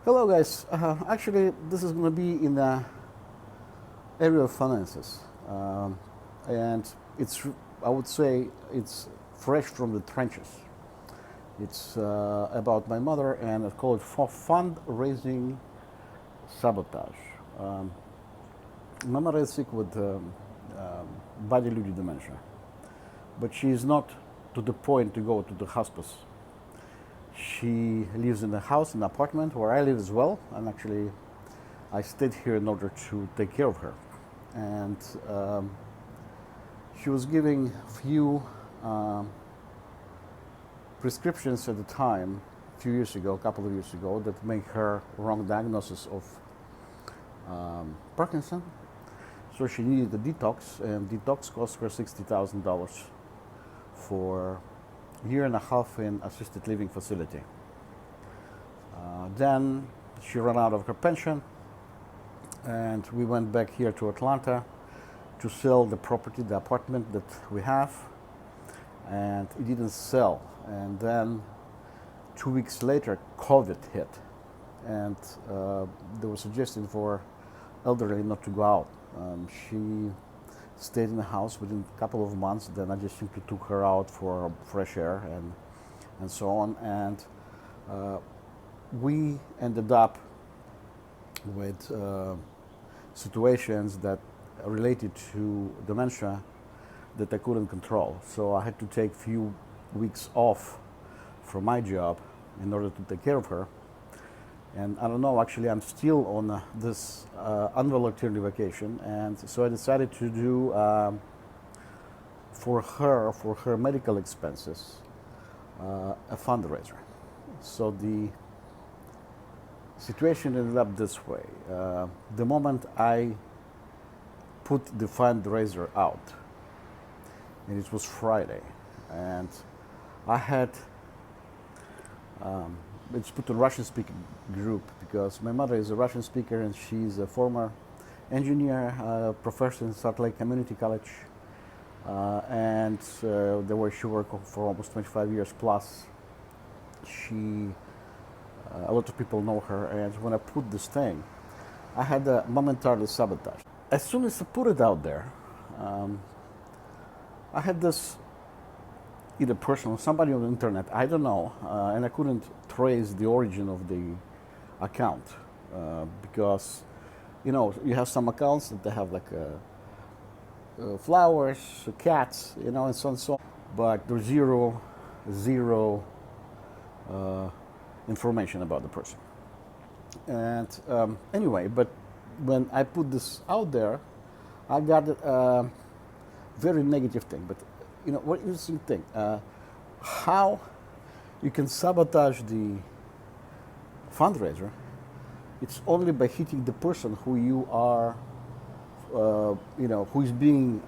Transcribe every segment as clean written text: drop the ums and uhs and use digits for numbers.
Hello, guys. Actually, this is going to be in the area of finances, and it's I would say it's fresh from the trenches. It's about my mother, and it's called fundraising sabotage. Um, my mother is sick with body-luted dementia, but she is not to the point to go to the hospice. She lives in a house, an apartment where I live as well, and actually I stayed here in order to take care of her. And she was giving few um, prescriptions at the time, a few years ago, a couple of years ago, that make her wrong diagnosis of Parkinson. So she needed a detox, and detox cost her $60,000 for a year and a half in assisted living facility. Then she ran out of her pension, and we went back here to Atlanta to sell the property, the apartment that we have, and it didn't sell. And then 2 weeks later, COVID hit, and they were suggesting for elderly not to go out. She stayed in the house within a couple of months. Then I just simply took her out for fresh air and so on. And we ended up with situations that related to dementia that I couldn't control. So I had to take few weeks off from my job in order to take care of her. And I don't know, actually, I'm still on this involuntary vacation, and so I decided to do for her medical expenses, a fundraiser. So the situation ended up this way. The moment I put the fundraiser out, and it was Friday, and I had it's put a Russian speaking group because my mother is a Russian speaker and she's a former engineer, professor in Salt Lake Community College, and there where she worked for almost 25 years plus. A lot of people know her, and when I put this thing, I had a momentarily sabotage. As soon as I put it out there, I had this either person or somebody on the internet, I don't know, and I couldn't trace the origin of the account because, you have some accounts that they have like flowers, cats, and so on and so on, but there's zero information about the person. And anyway, but when I put this out there, I got a very negative thing. But what interesting thing? How you can sabotage the fundraiser? It's only by hitting the person who you are, who is being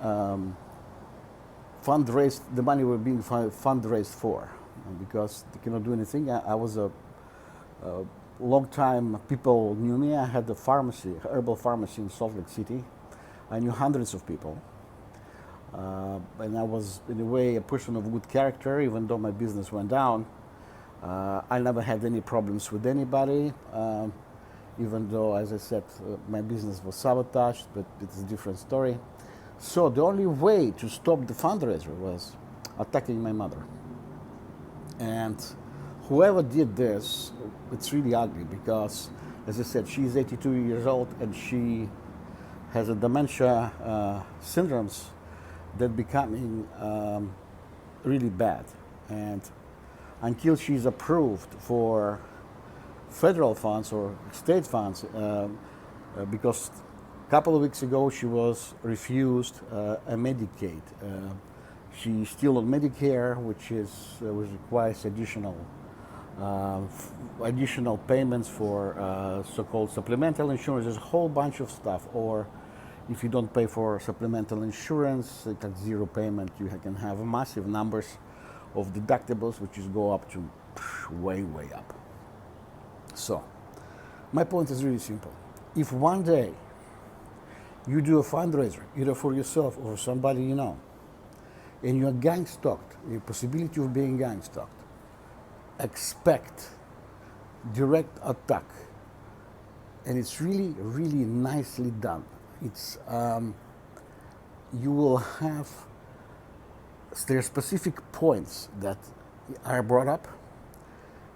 fundraised. The money were being fundraised for, because they cannot do anything. I was a long time. People knew me. I had a pharmacy, herbal pharmacy in Salt Lake City. I knew hundreds of people. And I was, in a way, a person of good character, even though my business went down. I never had any problems with anybody, even though, as I said, my business was sabotaged, but it's a different story. So the only way to stop the fundraiser was attacking my mother. And whoever did this, it's really ugly because, as I said, she's 82 years old and she has a dementia syndromes that becoming really bad. And until she's approved for federal funds or state funds, because a couple of weeks ago she was refused a Medicaid. She's still on Medicare, which requires additional payments for so-called supplemental insurance. There's a whole bunch of stuff. Or if you don't pay for supplemental insurance, like at zero payment, you can have massive numbers of deductibles, which is go up to way up. So, my point is really simple. If one day you do a fundraiser, either for yourself or somebody you know, and you're gang-stalked, the possibility of being gang-stalked, expect direct attack and it's really, really nicely done. It's you will have there are specific points that are brought up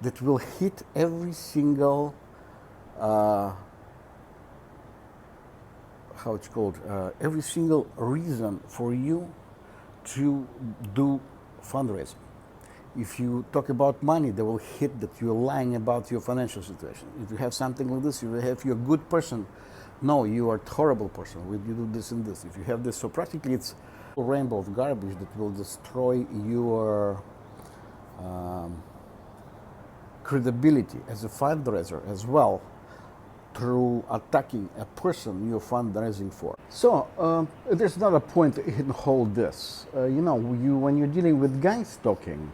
that will hit every single how it's called every single reason for you to do fundraising. If you talk about money, they will hit that you're lying about your financial situation. If you have something like this, you will have you're a good person. No, you are a horrible person. You do this and this. If you have this, so practically it's a rainbow of garbage that will destroy your credibility as a fundraiser as well through attacking a person you're fundraising for. So there's another point in all this. When you're dealing with gangstalking,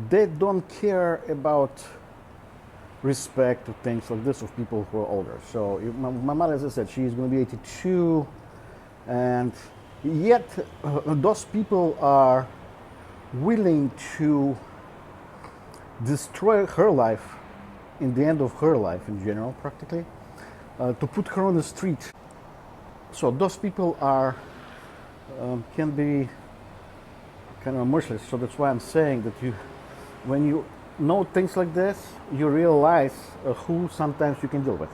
they don't care about respect or things like this of people who are older. So my mother, as I said, she's going to be 82, and yet those people are willing to destroy her life in the end of her life in general, practically, to put her on the street. So those people are can be kind of merciless. So that's why I'm saying that when you know things like this, you realize who sometimes you can deal with.